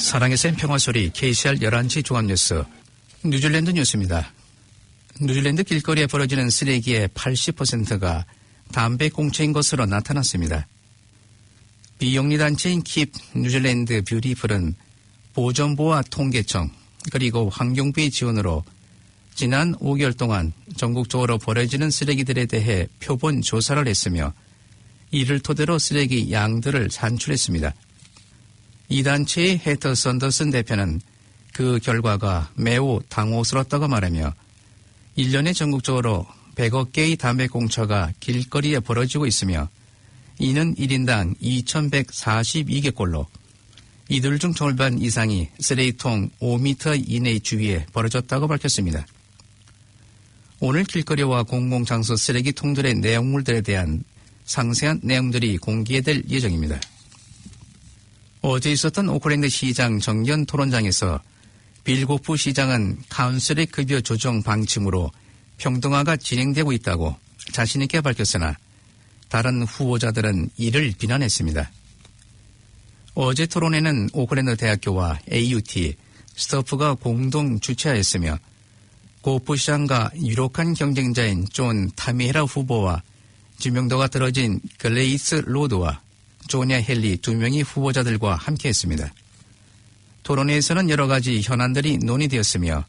사랑의 샘 평화소리 KCR 11시 종합뉴스 뉴질랜드 뉴스입니다. 뉴질랜드 길거리에 버려지는 쓰레기의 80%가 담배 공처인 것으로 나타났습니다. 비영리단체인 킵 뉴질랜드 뷰티풀은 보존부와 통계청 그리고 환경부의 지원으로 지난 5개월 동안 전국적으로 버려지는 쓰레기들에 대해 표본 조사를 했으며 이를 토대로 쓰레기 양들을 산출했습니다. 이 단체의 해터 썬더슨 대표는 그 결과가 매우 당혹스럽다고 말하며 1년에 전국적으로 100억 개의 담배 공처가 길거리에 벌어지고 있으며 이는 1인당 2142개꼴로 이들 중 절반 이상이 쓰레기통 5m 이내 주위에 벌어졌다고 밝혔습니다. 오늘 길거리와 공공장소 쓰레기통들의 내용물들에 대한 상세한 내용들이 공개될 예정입니다. 어제 있었던 오클랜드 시장 정견 토론장에서 빌 고프 시장은 카운슬의 급여 조정 방침으로 평등화가 진행되고 있다고 자신 있게 밝혔으나 다른 후보자들은 이를 비난했습니다. 어제 토론회는 오클랜드 대학교와 AUT, 스토프가 공동 주최하였으며 고프 시장과 유력한 경쟁자인 존 타미헤라 후보와 지명도가 떨어진 글레이스 로드와 조냐 헬리 두 명의 후보자들과 함께했습니다. 토론회에서는 여러 가지 현안들이 논의되었으며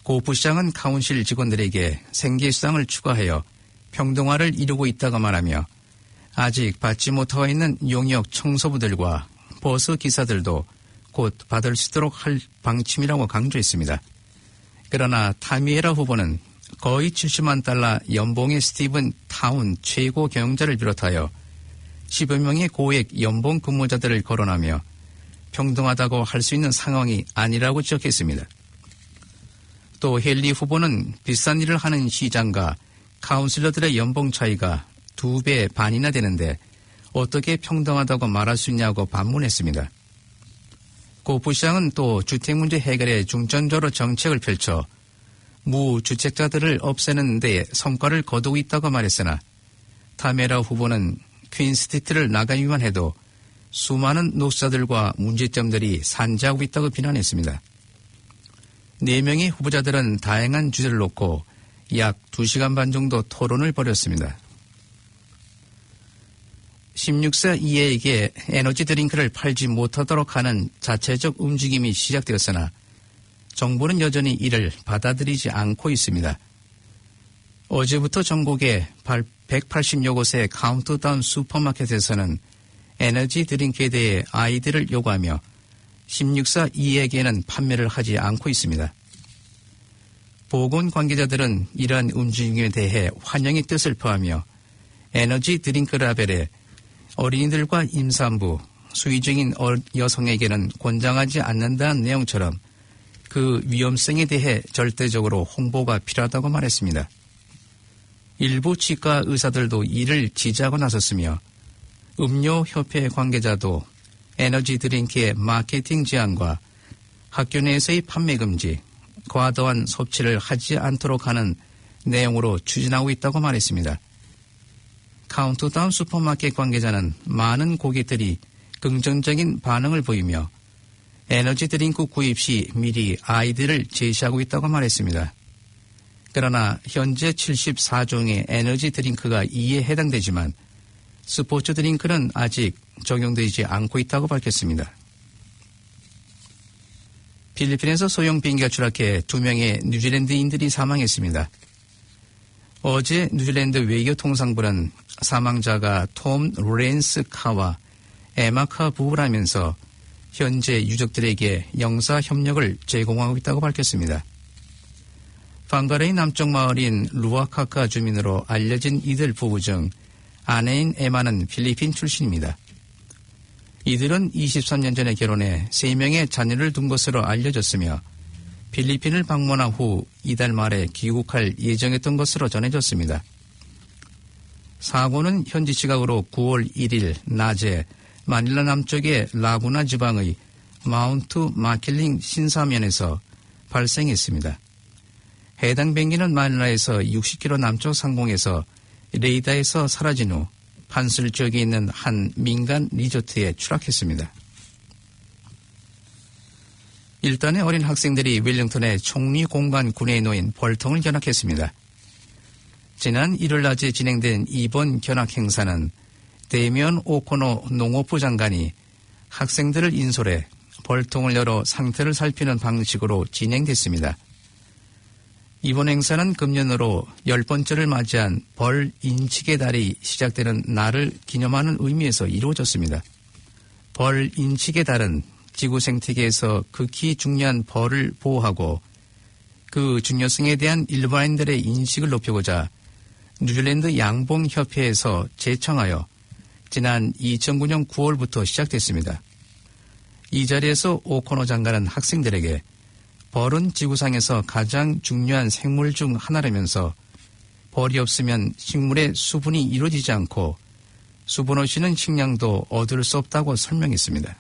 고프 시장은 카운실 직원들에게 생계수당을 추가하여 평등화를 이루고 있다고 말하며 아직 받지 못하고 있는 용역 청소부들과 버스 기사들도 곧 받을 수 있도록 할 방침이라고 강조했습니다. 그러나 타미헤라 후보는 거의 70만 달러 연봉의 스티븐 타운 최고 경영자를 비롯하여 10여 명의 고액 연봉 근무자들을 거론하며 평등하다고 할 수 있는 상황이 아니라고 지적했습니다. 또 헬리 후보는 비싼 일을 하는 시장과 카운슬러들의 연봉 차이가 2배 반이나 되는데 어떻게 평등하다고 말할 수 있냐고 반문했습니다. 고프 시장은 또 주택 문제 해결에 중점적으로 정책을 펼쳐 무주택자들을 없애는 데 성과를 거두고 있다고 말했으나 타메라 후보는 퀸스티트를 나가기만 해도 수많은 노숙자들과 문제점들이 산재하고 있다고 비난했습니다. 4명의 후보자들은 다양한 주제를 놓고 약 2시간 반 정도 토론을 벌였습니다. 16세 이하에게 에너지 드링크를 팔지 못하도록 하는 자체적 움직임이 시작되었으나 정부는 여전히 이를 받아들이지 않고 있습니다. 어제부터 전국의 180여 곳의 카운트다운 슈퍼마켓에서는 에너지 드링크에 대해 아이디를 요구하며 16세 이하에게는 판매를 하지 않고 있습니다. 보건 관계자들은 이러한 움직임에 대해 환영의 뜻을 표하며 에너지 드링크 라벨에 어린이들과 임산부, 수의적인 여성에게는 권장하지 않는다는 내용처럼 그 위험성에 대해 절대적으로 홍보가 필요하다고 말했습니다. 일부 치과 의사들도 이를 지지하고 나섰으며 음료협회 관계자도 에너지 드링크의 마케팅 제한과 학교 내에서의 판매 금지, 과도한 섭취를 하지 않도록 하는 내용으로 추진하고 있다고 말했습니다. 카운트다운 슈퍼마켓 관계자는 많은 고객들이 긍정적인 반응을 보이며 에너지 드링크 구입 시 미리 아이디를 제시하고 있다고 말했습니다. 그러나 현재 74종의 에너지 드링크가 이에 해당되지만 스포츠 드링크는 아직 적용되지 않고 있다고 밝혔습니다. 필리핀에서 소형 비행기가 추락해 2명의 뉴질랜드인들이 사망했습니다. 어제 뉴질랜드 외교통상부는 사망자가 톰 로렌스 카와 에마 카 부부라면서 현재 유족들에게 영사 협력을 제공하고 있다고 밝혔습니다. 방가레의 남쪽 마을인 루아카카 주민으로 알려진 이들 부부 중 아내인 에마는 필리핀 출신입니다. 이들은 23년 전에 결혼해 3명의 자녀를 둔 것으로 알려졌으며 필리핀을 방문한 후 이달 말에 귀국할 예정이었던 것으로 전해졌습니다. 사고는 현지 시각으로 9월 1일 낮에 마닐라 남쪽의 라구나 지방의 마운트 마킬링 신사면에서 발생했습니다. 해당 비행기는 마닐라에서 60km 남쪽 상공에서 레이더에서 사라진 후 판술 지역에 있는 한 민간 리조트에 추락했습니다. 일단의 어린 학생들이 웰링턴의 총리공관 군에 놓인 벌통을 견학했습니다. 지난 1월 낮에 진행된 이번 견학 행사는 데미언 오코노 농업부 장관이 학생들을 인솔해 벌통을 열어 상태를 살피는 방식으로 진행됐습니다. 이번 행사는 금년으로 10번째를 맞이한 벌 인치개 달이 시작되는 날을 기념하는 의미에서 이루어졌습니다. 벌 인치개 달은 지구 생태계에서 극히 중요한 벌을 보호하고 그 중요성에 대한 일반인들의 인식을 높이고자 뉴질랜드 양봉협회에서 제청하여 지난 2009년 9월부터 시작됐습니다. 이 자리에서 오코노 장관은 학생들에게 벌은 지구상에서 가장 중요한 생물 중 하나라면서 벌이 없으면 식물의 수분이 이루어지지 않고 수분 없이는 식량도 얻을 수 없다고 설명했습니다.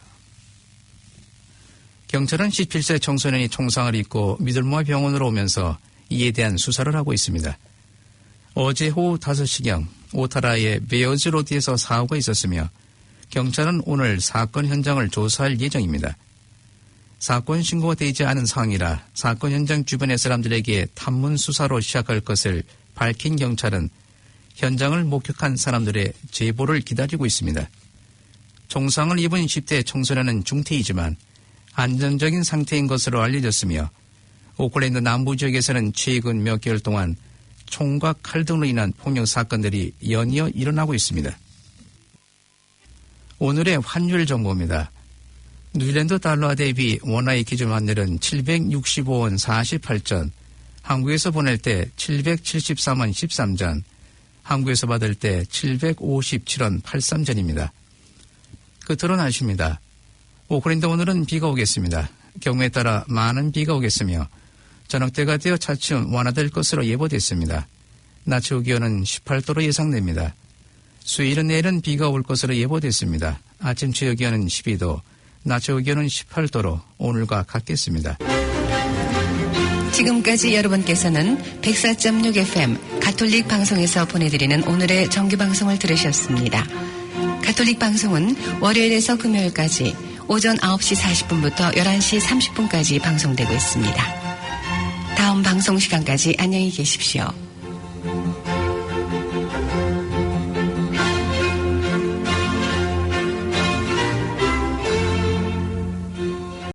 경찰은 17세 청소년이 총상을 입고 미들모아 병원으로 오면서 이에 대한 수사를 하고 있습니다. 어제 오후 5시경 오타라의 베어즈 로드에서 사고가 있었으며 경찰은 오늘 사건 현장을 조사할 예정입니다. 사건 신고가 되지 않은 상황이라 사건 현장 주변의 사람들에게 탐문 수사로 시작할 것을 밝힌 경찰은 현장을 목격한 사람들의 제보를 기다리고 있습니다. 총상을 입은 10대 청소년은 중태이지만 안정적인 상태인 것으로 알려졌으며 오클랜드 남부 지역에서는 최근 몇 개월 동안 총과 칼 등으로 인한 폭력 사건들이 연이어 일어나고 있습니다. 오늘의 환율 정보입니다. 뉴질랜드 달러 대비 원화의 기준 환율은 765원 48전, 한국에서 보낼 때 774원 13전, 한국에서 받을 때 757원 83전입니다. 끝으로 날씨입니다. 오클랜드 오늘은 비가 오겠습니다. 경우에 따라 많은 비가 오겠으며 저녁때가 되어 차츰 완화될 것으로 예보됐습니다. 낮 최고 기온은 18도로 예상됩니다. 수요일은 내일은 비가 올 것으로 예보됐습니다. 아침 최고 기온은 12도, 낮 최고 기온은 18도로 오늘과 같겠습니다. 지금까지 여러분께서는 104.6 FM 가톨릭 방송에서 보내드리는 오늘의 정규방송을 들으셨습니다. 가톨릭 방송은 월요일에서 금요일까지 오전 9시 40분부터 11시 30분까지 방송되고 있습니다. 다음 방송 시간까지 안녕히 계십시오.